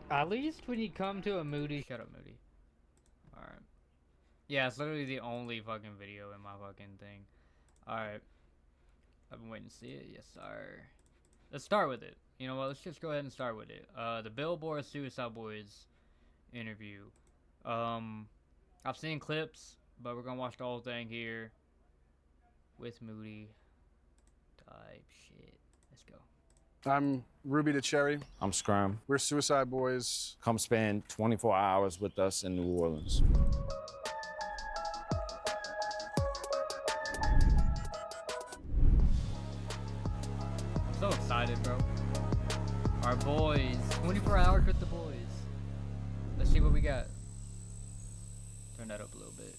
At least when you come to a Moody, shut up, Moody. All right. Yeah, it's literally the only fucking video in my fucking thing. All right. I've been waiting to see it. Yes, sir. Let's start with it. You know what? Let's just go ahead and start with it. The Billboard Suicide Boys interview. I've seen clips, but we're gonna watch the whole thing here with Moody type shit. Let's go. I'm Ruby the Cherry. I'm Scrum. We're Suicide Boys. Come spend 24 hours with us in New Orleans. I'm so excited, bro. Our boys. 24 hours with the boys. Let's see what we got. Turn that up a little bit.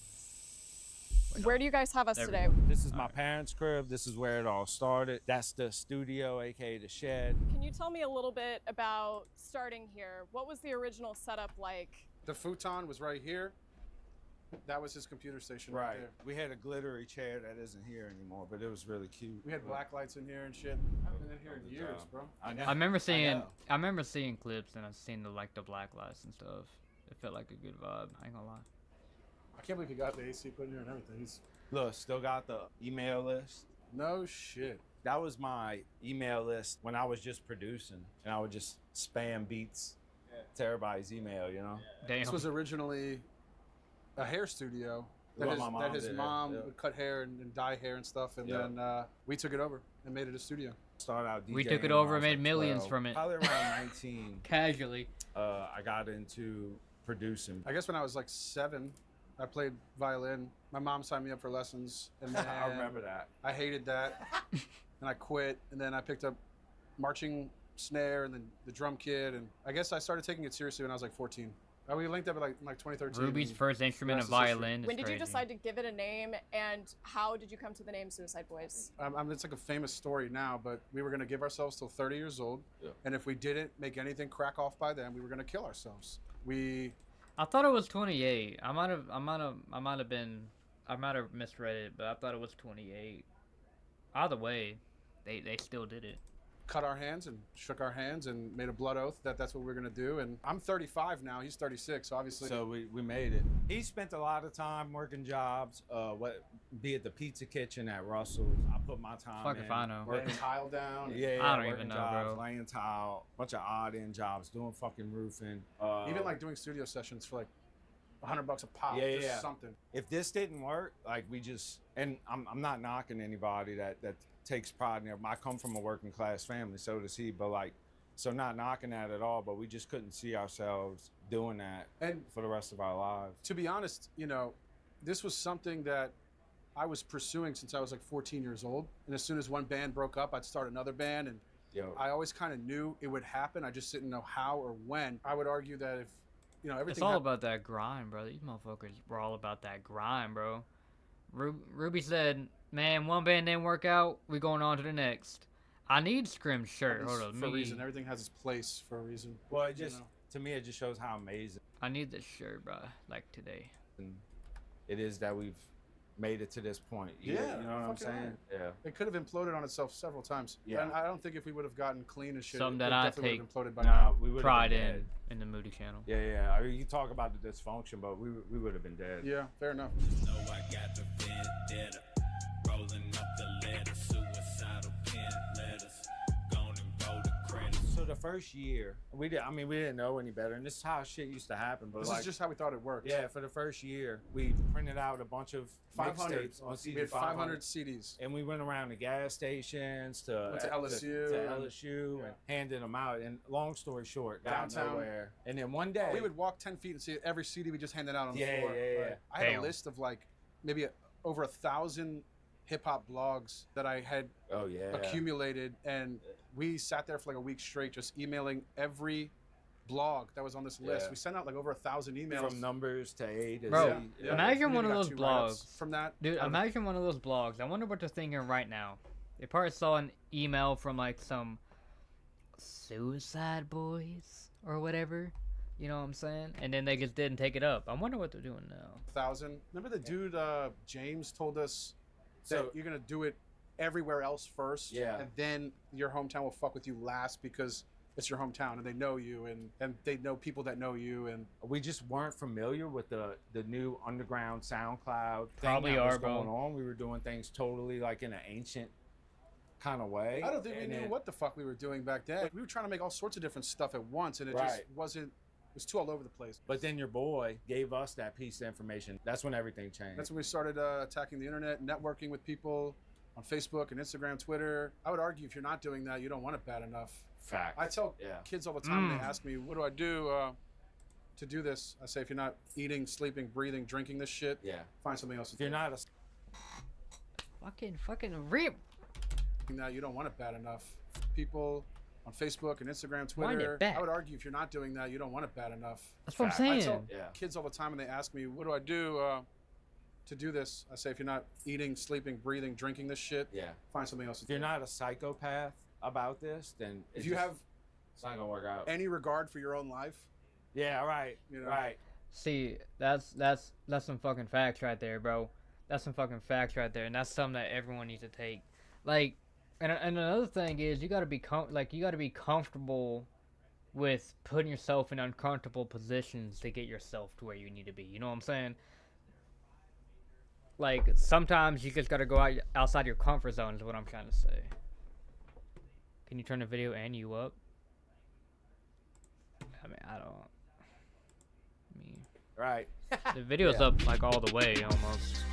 Wait, Where no. do you guys have us There we today? go. This is my parents' crib. This is where it all started. That's the studio, aka the shed. Can you tell me a little bit about starting here? What was the original setup like? The futon was right here. That was his computer station right there. We had a glittery chair that isn't here anymore, but it was really cute. We had black lights in here and shit. I haven't been in here in years, bro. I know. I remember seeing clips and I've seen the black lights and stuff. It felt like a good vibe. I ain't gonna lie. I can't believe he got the AC put in here and everything. He's Look, still got the email list. no shit. That was my email list when I was just producing, and I would just spam beats to everybody's email, you know? Damn. This was originally a hair studio that Well, his, my mom that his did it, mom yeah. would cut hair and dye hair and stuff, and Yeah. then we took it over and made it a studio. Started out DJing We took it when over I and was made like millions 12. from it. Probably around 19. Casually. I got into producing. I guess when I was like 7, I played violin. My mom signed me up for lessons, and then I remember that. I hated that, and I quit. And then I picked up marching snare and then the drum kit, and I guess I started taking it seriously when I was like 14. We linked up at like 2013. Ruby's and first instrument of the rest is history. violin. When did you crazy. decide to give it a name, and how did you come to the name Suicide Boys? It's like a famous story now, but we were gonna give ourselves till 30 years old, Yeah. and if we didn't make anything crack off by then, we were gonna kill ourselves. I thought it was 28. I might have misread it, but I thought it was 28. Either way, they still did it. cut our hands and shook our hands and made a blood oath that that's what we're gonna do. And I'm 35 now. He's 36, obviously. So we made it. He spent a lot of time working jobs, be it the pizza kitchen at Russell's. I put my time Fuck in. if I know. Laying tile down. Yeah, I don't working even know, jobs, bro. Laying tile, bunch of odd end jobs, doing fucking roofing. Even like doing studio sessions for like $100 a pop. Yeah, just yeah. something. if this didn't work, like we just, and I'm not knocking anybody that takes pride in it. I come from a working class family, so does he, but like, so not knocking that at all, but we just couldn't see ourselves doing that And for the rest of our lives. to be honest, you know, this was something that I was pursuing since I was like 14 years old. And as soon as one band broke up, I'd start another band. And Yo, I always kind of knew it would happen. I just didn't know how or when. I would argue that if, you know, everything. It's all about that grind, bro. These motherfuckers were all about that grind, bro. Ruby said, "Man, one band didn't work out. We going on to the next." I need Scrim's shirt. Hold on, for a reason. Everything has its place for a reason. well, it just you know. to me, it just shows how amazing I need this shirt, bro. Like today. it is that we've made it to this point. Yeah, you know what I'm fucking saying? Yeah. It could have imploded on itself several times. Yeah. And I don't think if we would have gotten clean and shit, Something it that I definitely take would have imploded by Nah, now. we would Pride been in dead. in the Moody channel. Yeah. I mean, you talk about the dysfunction, but we would have been dead. Yeah, fair enough. No, I got the vendetta. Rolling up the letter, suicidal pen letters. Gone and roll the credits. So the first year, we didn't know any better, and this is how shit used to happen. But This like, is just how we thought it worked. yeah, for the first year, we printed out a bunch of 500 mixtapes on We CD had 500 CDs. and we went around to gas stations to Went to LSU to and- LSU yeah. and handed them out. And long story short, got Downtown. nowhere. And then one day, We would walk 10 feet and see every CD we just handed out on the Yeah, floor. yeah. I had Damn. a list of like maybe over 1,000 hip hop blogs that I had oh yeah, accumulated, and we sat there for like a week straight just emailing every blog that was on this list. Yeah. We sent out like over 1,000 emails. from numbers to A to Bro, Z. Yeah. imagine We one maybe of got those 2 write-ups blogs. from that. Dude, Out of- imagine one of those blogs. I wonder what they're thinking right now. They probably saw an email from like some Suicide Boys or whatever. You know what I'm saying? And then they just didn't take it up. I wonder what they're doing now. 1,000. Remember the dude James told us that So- you're gonna do it everywhere else first, Yeah. and then your hometown will fuck with you last because it's your hometown and they know you and they know people that know you. And We just weren't familiar with the new underground SoundCloud thing Probably that was are, bro. going on. We were doing things totally like in an ancient kind of way. I don't think we And knew then- what the fuck we were doing back then. Like, we were trying to make all sorts of different stuff at once, and it just Right. wasn't. It was too all over the place. But then your boy gave us that piece of information. That's when everything changed. That's when we started attacking the internet, networking with people on Facebook and Instagram, Twitter. I would argue if you're not doing that, you don't want it bad enough. fact. I tell Yeah. kids all the time when they ask me, "What do I do to do this?" I say, if you're not eating, sleeping, breathing, drinking this shit, Yeah. find something else to If you're do. not Fucking rip. That you don't want it bad enough. People on Facebook and Instagram, Wind it Twitter. back. I would argue if you're not doing that, you don't want it bad enough. That's what I'm Fact. I saying. tell Yeah. kids all the time when they ask me, "What do I do to do this?" I say, if you're not eating, sleeping, breathing, drinking this shit, Yeah. find something else to If do. you're not a psychopath about this, then If you have it's not gonna work out. any regard for your own life, Yeah. Right. You know. Right. See, that's some fucking facts right there, bro. That's some fucking facts right there, and that's something that everyone needs to take. Like, and another thing is you gotta be comfortable with putting yourself in uncomfortable positions to get yourself to where you need to be. You know what I'm saying? Like, sometimes you just gotta go outside your comfort zone is what I'm trying to say. Can you turn the video and you up? I mean, I don't. I mean, Right. the video's Yeah. up like all the way almost.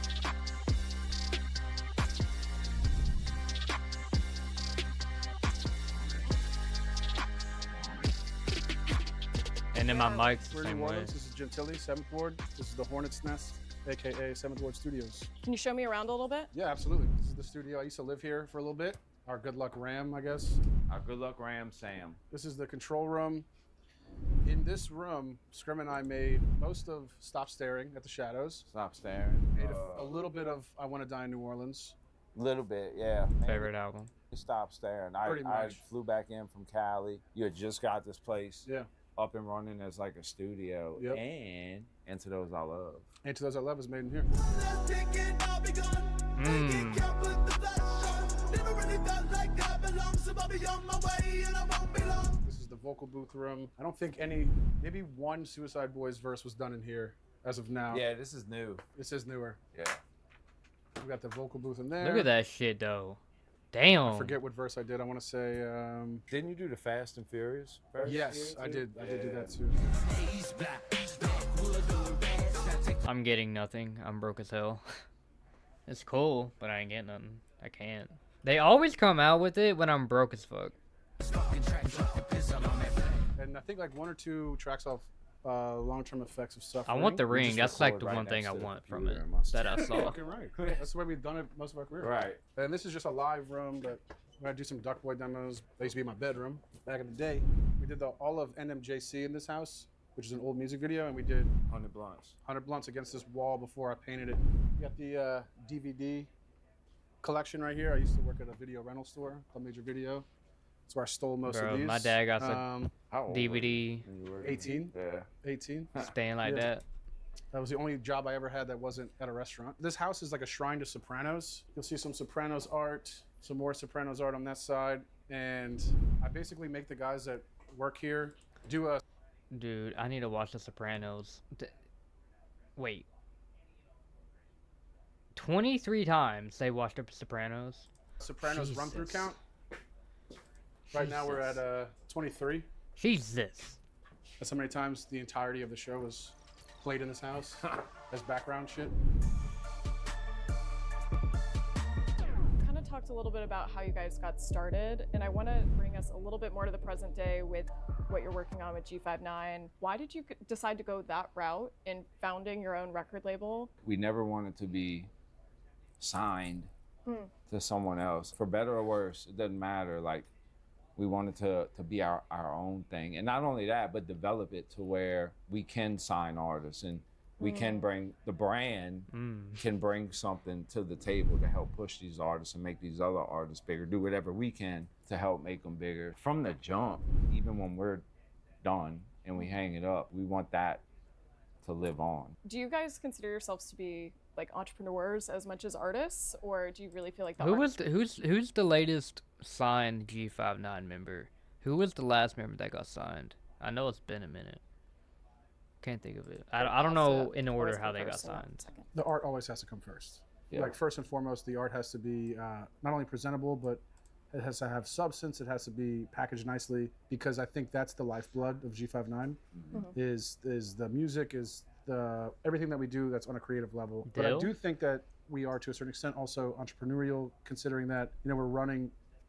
And then my mic's the we're in same New way. Orleans. This is Gentilly, 7th Ward. This is the Hornet's Nest, aka 7th Ward Studios. Can you show me around a little bit? Yeah, absolutely. This is the studio. I used to live here for a little bit. Our good luck Ram, I guess. Our good luck Ram Sam. This is the control room. In this room, Scrim and I made most of Stop Staring at the Shadows. Stop staring. Made a little bit of I Want to Die in New Orleans. Little bit, yeah. Favorite album. Stop staring. Pretty I much. flew back in from Cali. You had just got this place Yeah. up and running as like a studio. Yep. And Into Those I Love. And To Those I Love is made in here. This is the vocal booth room. I don't think maybe one Suicide Boys verse was done in here as of now. Yeah, this is new. This is newer. Yeah. We got the vocal booth in there. Look at that shit though. Damn. I forget what verse I did. I want to say, Didn't you do the Fast and Furious? Fast and yes, Furious I too? did. I did do Yeah. that too. I'm getting nothing. I'm broke as hell. It's cool, but I ain't getting nothing. I can't. They always come out with it when I'm broke as fuck. And I think like one or two tracks off long-term effects of I suffering. want the We ring. just That's like record the right one thing next I to the want from it computer and my that I saw. Fucking right. That's the way we've done it most of our career. Right. And this is just a live room, but we're gonna do some Duck Boy demos. That used to be my bedroom back in the day. We did all of NMJC in this house, which is an old music video, and we did 100 blunts. 100 blunts against this wall before I painted it. We got the DVD collection right here. I used to work at a video rental store called Major Video. That's where I stole most Bro, of these. my dad got some How old were you DVD when you were- 18. Yeah. 18. stand like Yeah. that. That was the only job I ever had that wasn't at a restaurant. This house is like a shrine to Sopranos. You'll see some Sopranos art, some more Sopranos art on that side. And I basically make the guys that work here do a Dude, I need to watch The Sopranos. Wait. 23 times they watched The Sopranos. Sopranos run-through Jesus. count. Right now we're at 23. Jesus. That's how many times the entirety of the show was played in this house as background shit. Kind of talked a little bit about how you guys got started, and I want to bring us a little bit more to the present day with what you're working on with G59. Why did you decide to go that route in founding your own record label? We never wanted to be signed to someone else. For better or worse, it doesn't matter. Like, we wanted to be our own thing. And not only that, but develop it to where we can sign artists and we can bring, the brand can bring something to the table to help push these artists and make these other artists bigger, do whatever we can to help make them bigger. From the jump, even when we're done and we hang it up, we want that to live on. Do you guys consider yourselves to be like entrepreneurs as much as artists, or do you really feel like the Who's the latest signed G59 member? Who was the last member that got signed? I know it's been a minute. Can't think of it. I don't know in order how they got signed. The art always has to come first. Yeah. Like first and foremost, the art has to be not only presentable, but it has to have substance. It has to be packaged nicely, because I think that's the lifeblood of G59. Is the music, is the everything that we do that's on a creative level. But I Dill? do think that we are to a certain extent also entrepreneurial, considering that we're running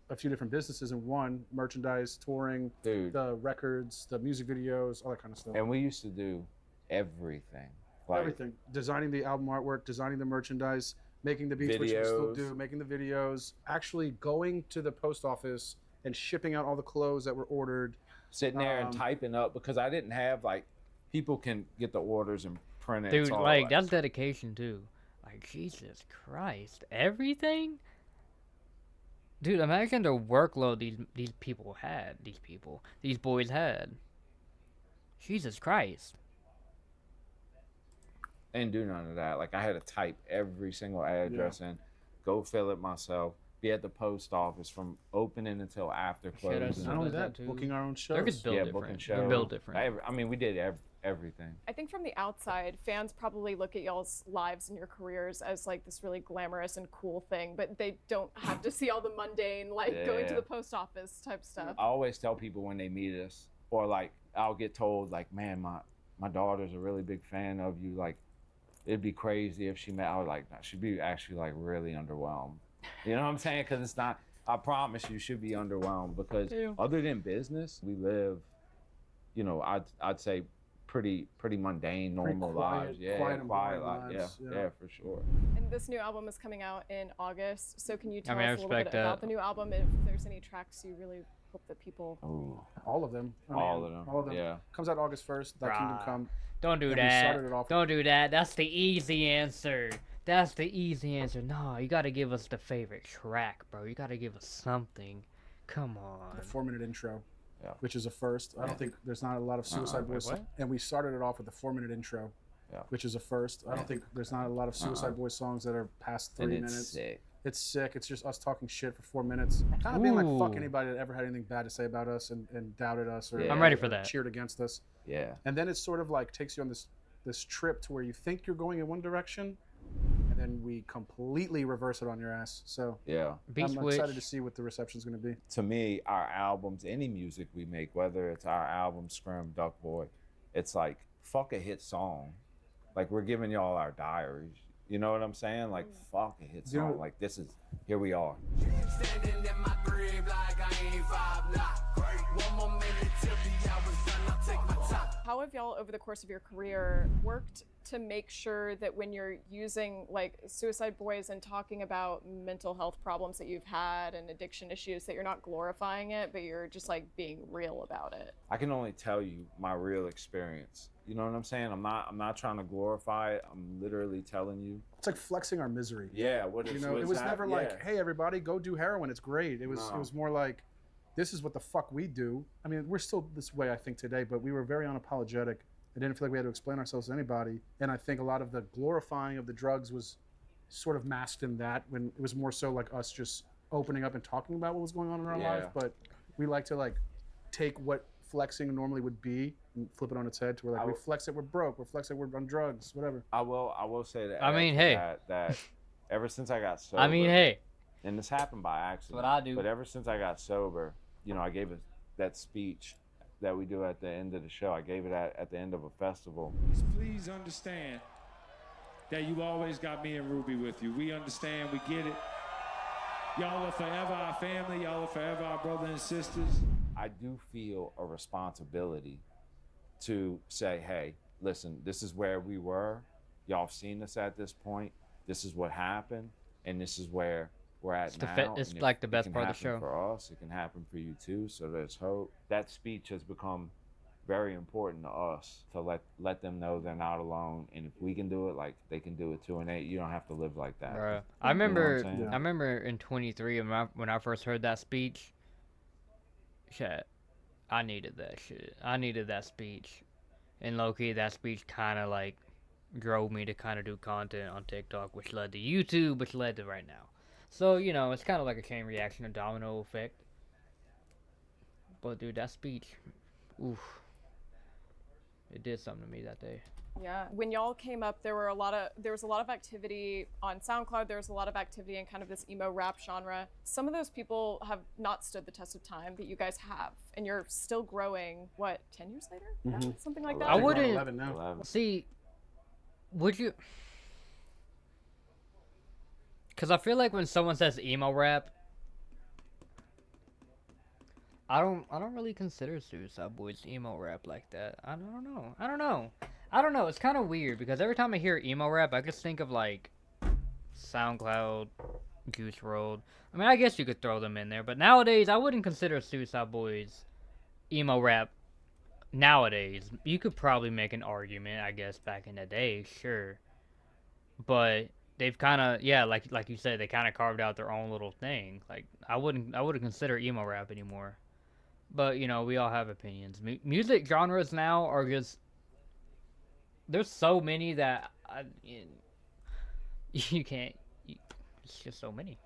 a few different businesses in one: merchandise, touring, Dude. the records, the music videos, all that kind of stuff. And we used to do everything. Like, Everything. Designing the album artwork, designing the merchandise, making the beats, which we still Videos. do, making the videos, actually going to the post office and shipping out all the clothes that were ordered. sitting there and Um, typing up, because I didn't have, like, people can get the orders and print it. Dude, It's all, like that's dedication too. Like Jesus Christ, everything. Dude, imagine the workload these boys had. Jesus Christ. I didn't do none of that. Like, I had to type every single address in, go fill it myself, be at the post office from opening until after Shit, I closing. saw Not only that that, too. booking our own They're shows. built Yeah, different. booking They're shows. built different. I mean, we did everything. I think from the outside, fans probably look at y'all's lives and your careers as like this really glamorous and cool thing, but they don't have to see all the mundane, like going to Yeah. the post office type stuff. I always tell people when they meet us, or like I'll get told, like, man, my daughter's a really big fan of you. Like, it'd be crazy if she met. I was like, nah, she'd be actually like really underwhelmed. You know what I'm saying? Because it's not. I promise you, she'd be underwhelmed, because Yeah. other than business, we live, I'd say pretty mundane, normal quiet- lives. Yeah, quiet and boring life. lives, Yeah, yeah. yeah, for sure. And this new album is coming out in August, so can you tell I mean, I us a little bit respect that. about the new album, if there's any tracks you really hope that people... Ooh, All of them. all of them. All of them. Yeah. Comes out August 1st. That Kingdom Bruh. Come. Don't do And we that. started it off- Don't do that. That's the easy answer. That's the easy answer. No, you gotta give us the favorite track, bro. You gotta give us something. Come on. The 4-minute intro, Yeah. which is a first. I don't think there's not a lot of Suicide Wait, Boys. what? And we started it off with the 4-minute intro, Yeah. which is a first. I don't think there's not a lot of Suicide Boys songs that are past 3 And it's minutes. sick. It's sick. It's just us talking shit for 4 minutes. Kind of being like, fuck Ooh. anybody that ever had anything bad to say about us and doubted us or, Yeah. I'm ready for or that. cheered against us. Yeah. And then it sort of like takes you on this trip to where you think you're going in one direction, and then we completely reverse it on your ass. So Yeah. Beat I'm excited to see what the reception's going to be. To me, our albums, any music we make, whether it's our album Scrim, Duck Boy, it's like, fuck a hit song. Like, we're giving y'all our diaries. You know what I'm saying? Like, fuck a hit You know- song. Like, this is, here we are. Standing in my crib like I ain't 5'9". One more minute till the hour's done, I'll take my time. How have y'all, over the course of your career, worked to make sure that when you're using like Suicide Boys and talking about mental health problems that you've had and addiction issues, that you're not glorifying it, but you're just like being real about it? I can only tell you my real experience. You know what I'm saying? I'm not trying to glorify it. I'm literally telling you. It's like flexing our misery. Yeah, what You it's, know, it what's was hap- never yeah. like, hey, everybody, go do heroin. It's great. It was No. more like, this is what the fuck we do. I mean, we're still this way, I think, today, but we were very unapologetic. I didn't feel like we had to explain ourselves to anybody. And I think a lot of the glorifying of the drugs was sort of masked in that, when it was more so like us just opening up and talking about what was going on in our Yeah. life. But we like to like take what flexing normally would be and flip it on its head to where like I we w- flex it, we're broke, we're flexing, we're on drugs, whatever. I will say that. I mean, hey. That ever since I got sober. I mean, hey. And this happened by accident. what I do. But ever since I got sober, I gave that speech that we do at the end of the show. I gave it at the end of a festival. Please understand that you always got me and Ruby with you. We understand, we get it. Y'all are forever our family. Y'all are forever our brothers and sisters. I do feel a responsibility to say, hey, listen, this is where we were. Y'all have seen us at this point. This is what happened, and this is where we're at It's the now. it's and if like the it best can part of the happen show. For us, it can happen for you too. So there's hope. That speech has become very important to us to let them know they're not alone, and if we can do it, like they can do it too. And you don't have to live like that. Bruh. I You know what remember, I'm saying? I remember in 23 when I first heard that speech. Shit, I needed that shit. I needed that speech, and low-key, that speech kind of like drove me to kind of do content on TikTok, which led to YouTube, which led to right now. So it's kind of like a chain reaction, a domino effect. But dude, that speech, oof, it did something to me that day. Yeah. When y'all came up, there was a lot of activity on SoundCloud. There was a lot of activity in kind of this emo rap genre. Some of those people have not stood the test of time, but you guys have, and you're still growing. What, 10 years later? Yeah, something like that. I wouldn't 11 now. 11. see. Would you? Because I feel like when someone says emo rap, I don't really consider Suicide Boys emo rap like that. I don't know. It's kind of weird because every time I hear emo rap, I just think of like SoundCloud, Goose WRLD. I mean, I guess you could throw them in there, but nowadays I wouldn't consider Suicide Boys emo rap. Nowadays, you could probably make an argument, I guess, back in the day, sure, but they've kind of, yeah, like you said, they kind of carved out their own little thing. Like I wouldn't consider emo rap anymore. But you know, we all have opinions. Music genres now are just, there's so many that you can't. It's just so many.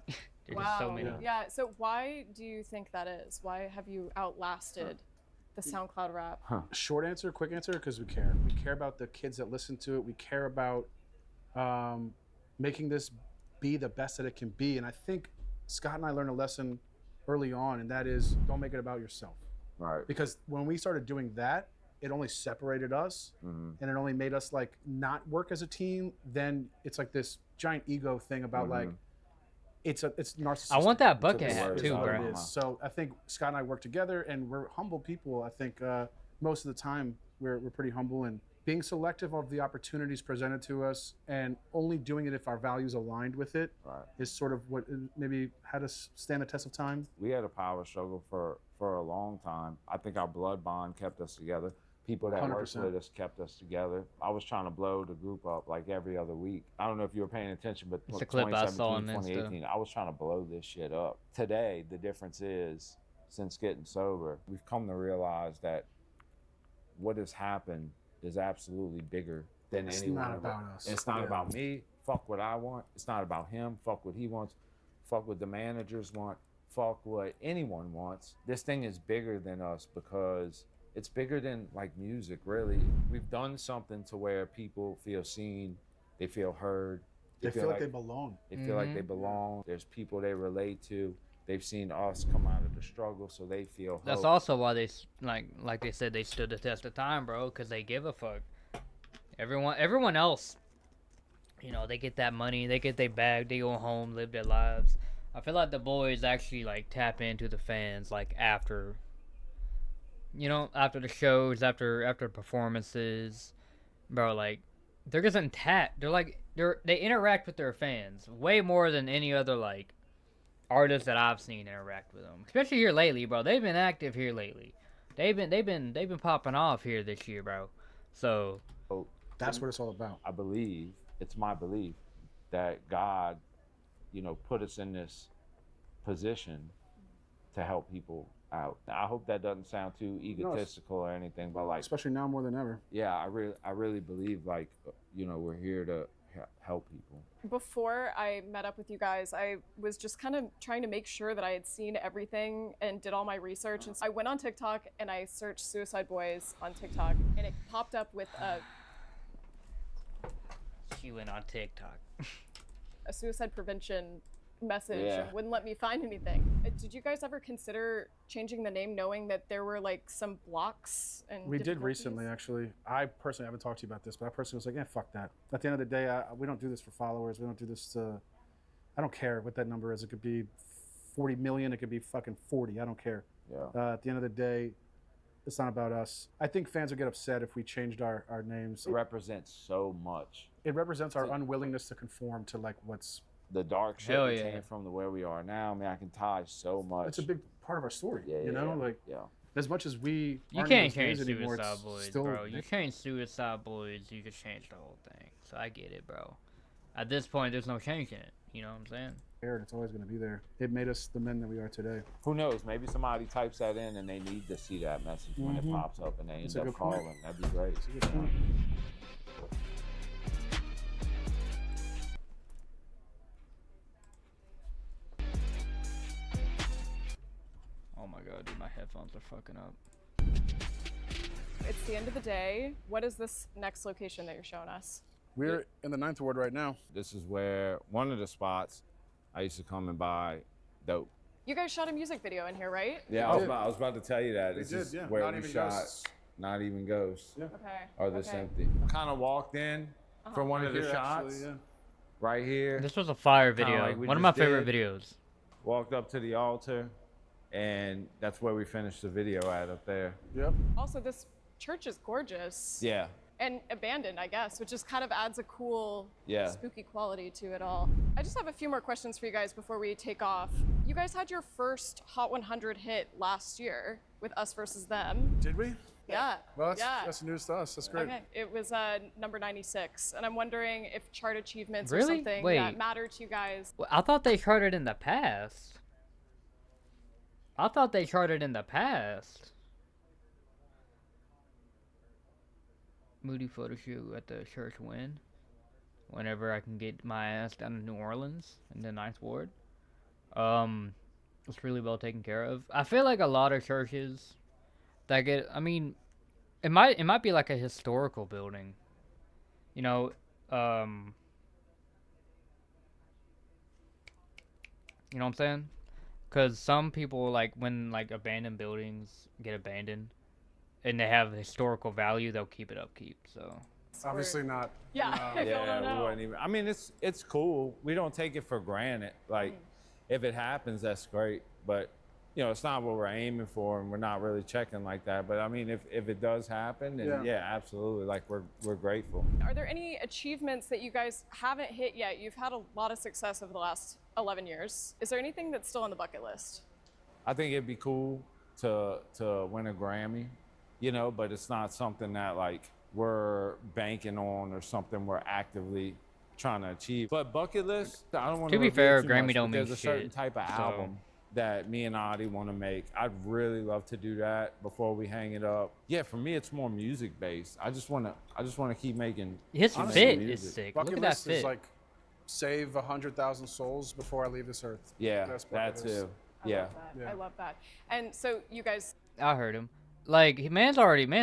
There's just so many. Yeah. So why do you think that is? Why have you outlasted the SoundCloud rap? Short answer, quick answer, because we care. We care about the kids that listen to it. We care about making this be the best that it can be. And I think Scott and I learned a lesson early on, and that is don't make it about yourself. Right. Because when we started doing that, it only separated us, and it only made us like not work as a team. Then it's like this giant ego thing about like it's narcissistic. I want that bucket It's hat what too, it bro. is. So I think Scott and I work together, and we're humble people. I think most of the time we're pretty humble, and being selective of the opportunities presented to us and only doing it if our values aligned with it is sort of what maybe had us stand the test of time. We had a power struggle for a long time. I think our blood bond kept us together. People that worked 100%. with us kept us together. I was trying to blow the group up like every other week. I don't know if you were paying attention, but It's a clip I saw on 2018, I was trying to blow this shit up. Today, the difference is, since getting sober, we've come to realize that what has happened is absolutely bigger than It's anyone. not about us. It's not Yeah. about me. Fuck what I want. It's not about him. Fuck what he wants. Fuck what the managers want. Fuck what anyone wants. This thing is bigger than us because it's bigger than like music, really. We've done something to where people feel seen, they feel heard, They feel like they belong. They feel like they belong. There's people they relate to. They've seen us come out of the struggle, so they feel hope. That's also why they like they said they stood the test of time, bro, because they give a fuck. Everyone else, you know, they get that money, they get their bag, they go home, live their lives. I feel like the boys actually like tap into the fans like after, you know, after the shows, after performances, bro. Like they're just intact. They interact with their fans way more than any other like artists that I've seen interact with them, especially here lately, bro. They've been active here lately. They've been popping off here this year, bro. So that's what it's all about. I believe, it's my belief that God, you know, put us in this position to help people out. I hope that doesn't sound too egotistical or anything, but like, especially now more than ever. Yeah, I really believe like, you know, we're here to help people. Before I met up with you guys, I was just kind of trying to make sure that I had seen everything and did all my research. And so I went on TikTok and I searched Suicide Boys on TikTok, and it popped up with she went on TikTok. a suicide prevention message Yeah. and wouldn't let me find anything. Did you guys ever consider changing the name knowing that there were like some blocks and We did difficulties? recently, actually. I personally haven't talked to you about this, but I personally was like, yeah, fuck that. At the end of the day, we don't do this for followers. We don't do this to, I don't care what that number is. It could be 40 million. It could be fucking 40. I don't care. Yeah. At the end of the day, it's not about us. I think fans would get upset if we changed our names. It represents so much. It represents our unwillingness to conform to like what's The dark shit Hell we yeah. came from to where we are now. I mean, I can tie so much. it's a big part of our story. Yeah, you know, like yeah. as much as we You aren't can't in those change days anymore, Suicide it's Boys, still bro. You change Suicide Boys, you can change the whole thing. So I get it, bro. At this point, there's no changing it. You know what I'm saying? there, and it's always going to be there. It made us the men that we are today. Who knows? Maybe somebody types that in and they need to see that message when it pops up and they That's end a up good point. calling. That'd be great. That's a good point. Oh my god, dude, my headphones headphones are fucking up. It's the end of the day. What is this next location that you're showing us? We're in the 9th Ward right now. This is where one of the spots I used to come and buy dope. You guys shot a music video in here, right? Yeah, We I was about to tell you that. We This did, is yeah. where Not we Even shot Ghosts. Not Even Ghosts. Yeah. Okay. Or This okay. Empty. Kind of walked in for one of the Here, shots actually, yeah. right here. This was a fire Kinda video. like we One of my just favorite did. videos. Walked up to the altar, and that's where we finished the video at up there. Yep. Also, this church is gorgeous. Yeah. And abandoned, I guess, which just kind of adds a cool, Yeah. spooky quality to it all. I just have a few more questions for you guys before we take off. You guys had your first Hot 100 hit last year with Us Versus Them. Did we? Yeah. Well, yeah. that's news to us. That's great. Okay. It was number 96, and I'm wondering if chart achievements Really? or something Wait. that matter to you guys. Well, I thought they charted in the past. I thought they charted in the past. Moody photo shoot at the church win. Whenever I can get my ass down to New Orleans in the 9th Ward. It's really well taken care of. I feel like a lot of churches that get, I mean, it might be like a historical building. You know, you know what I'm saying? Because some people, like, when, like, abandoned buildings get abandoned and they have historical value, they'll keep it upkeep, so. Obviously not. Yeah. I Yeah, don't we know. wouldn't even. I mean, it's cool. We don't take it for granted. Like, if it happens, that's great. But you know, it's not what we're aiming for, and we're not really checking like that. But I mean, if it does happen, then yeah, absolutely. Like we're grateful. Are there any achievements that you guys haven't hit yet? You've had a lot of success over the last 11 years. Is there anything that's still on the bucket list? I think it'd be cool to win a Grammy, you know, but it's not something that like we're banking on or something we're actively trying to achieve. But bucket list, I don't want To be reveal fair, too Grammy much, don't but mean there's a certain shit, type of so- album that me and Adi want to make. I'd really love to do that before we hang it up. Yeah, for me, it's more music based. I just want to keep making. His Honestly, fit music. is sick. Bucket Look at that list fit. is like save 100,000 souls before I leave this earth. Yeah, That's that bucket list. too. I Yeah. love that. Yeah. I love that. And so you guys, I heard him. Like, man's already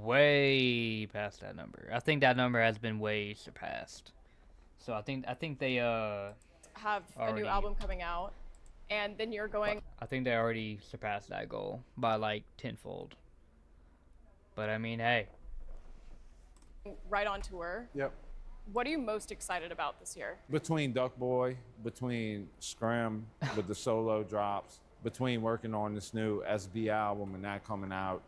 way past that number. I think that number has been way surpassed. So I think they have a new Already- album coming out, and then you're going I think they already surpassed that goal by like tenfold. But I mean, hey, right on tour. Yep. What are you most excited about this year? Between Duck Boy, between Scrim with the solo drops, between working on this new SB album and that coming out,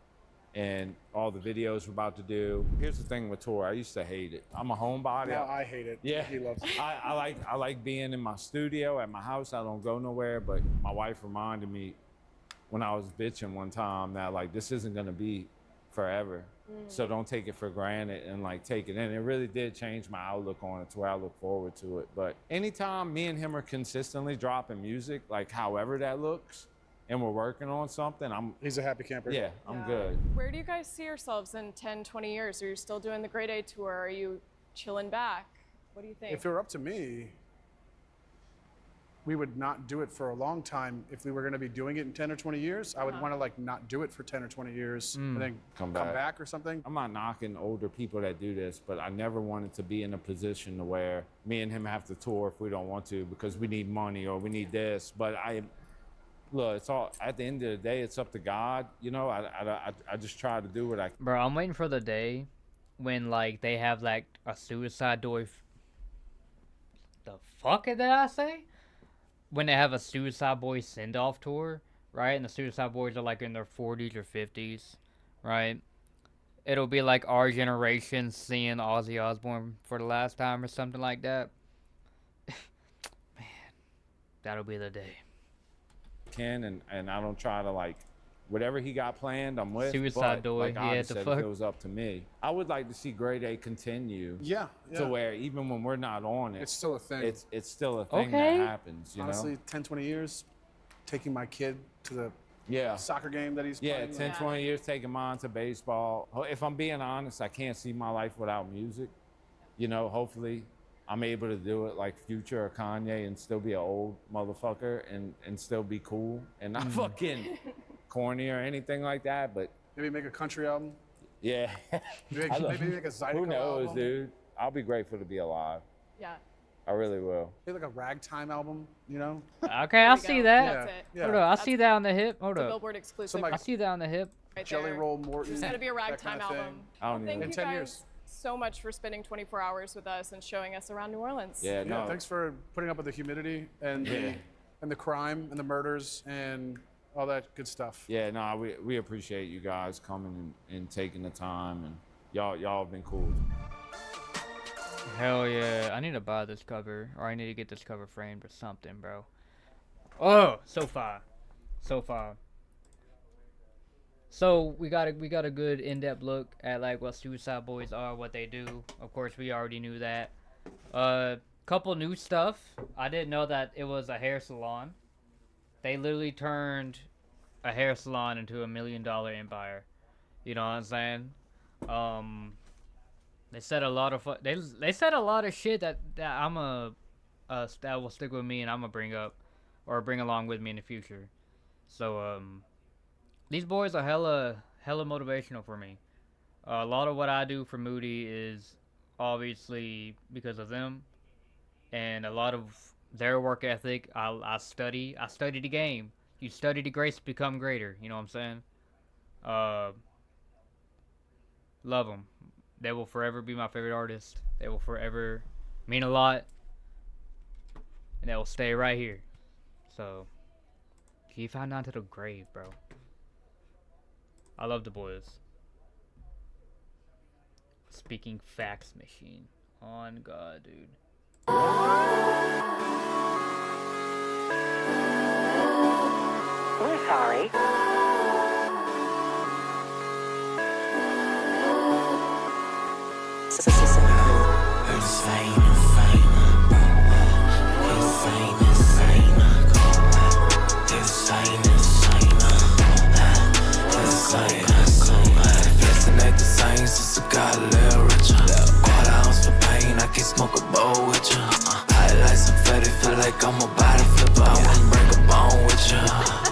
and all the videos we're about to do. Here's the thing with tour. I used to hate it. I'm a homebody. Now I hate it. Yeah, He loves it. I like being in my studio at my house. I don't go nowhere. But my wife reminded me when I was bitching one time that like this isn't gonna be forever. So don't take it for granted and like take it in. It really did change my outlook on it to where I look forward to it. But anytime me and him are consistently dropping music, like however that looks, and we're working on something, He's a happy camper. yeah, I'm good. Where do you guys see yourselves in 10, 20 years? Are you still doing the Grade A tour? Are you chilling back? What do you think? If it were up to me, we would not do it for a long time. If we were going to be doing it in 10 or 20 years, I would want to like not do it for 10 or 20 years and then Come come back. back or something. I'm not knocking older people that do this, but I never wanted to be in a position to where me and him have to tour if we don't want to because we need money or we need this. But look, it's all at the end of the day, it's up to God. You know, I just try to do what I. bro, I'm waiting for the day when like they have like a Suicide Boy. The fuck did I say? When they have a Suicide Boy send-off tour, right? And the Suicide Boys are like in their 40s or 50s, right? It'll be like our generation seeing Ozzy Osbourne for the last time or something like that. Man, that'll be the day. Can and I don't try to like whatever he got planned, I'm with. Suicide but, Boy, like yeah, I the said, fuck? if it was up to me, I would like to see Grade A continue Yeah. to where even when we're not on it, It's still a thing. it's still a thing Okay. that happens. You Honestly, know? 10, 20 years, taking my kid to the Yeah. soccer game that he's Yeah, playing. 10, 20 years taking mine to baseball. If I'm being honest, I can't see my life without music. You know, hopefully I'm able to do it like Future or Kanye and still be an old motherfucker and still be cool and not fucking corny or anything like that, but Maybe make a country album. yeah. Maybe, maybe make a Zydeco Who knows, album. dude? I'll be grateful to be alive. Yeah. I really will. Maybe like a ragtime album, you know? Okay, I There we see go. that. Yeah. That's it. Yeah. Hold up, I see that on the hip. Hold It's a up. Billboard exclusive. Somebody- I see that on the hip. right Jelly there. Roll Morton. It's gonna be a that ragtime kind of thing. album. I don't Thank even. In you 10 guys years. so much for spending 24 hours with us and showing us around New Orleans. Yeah, Yeah, no. thanks for putting up with the humidity and the crime and the murders and all that good stuff. Yeah, no, we appreciate you guys coming and taking the time, and y'all have been cool. Hell yeah, I need to buy this cover, or I need to get this cover framed or something, bro. Oh, so far. So far. So we got a good in-depth look at like what Suicide Boys are, what they do. Of course, we already knew that. Couple new stuff. I didn't know that it was a hair salon. They literally turned a hair salon into $1 million empire. You know what I'm saying? They said a lot of they said a lot of shit that that will stick with me and I'm gonna bring up or bring along with me in the future. So these boys are hella motivational for me. A lot of what I do for Moody is obviously because of them, and a lot of their work ethic. I study the game. You study the greats to become greater. You know what I'm saying? Love them. They will forever be my favorite artist. They will forever mean a lot, and they will stay right here. So keep on down to the grave, bro. I love the boys. Speaking facts machine. On God, dude. We're sorry. Smoke a bowl with ya. Highlights and fatty, feel like I'm a body flipper. I wanna break a bone with ya.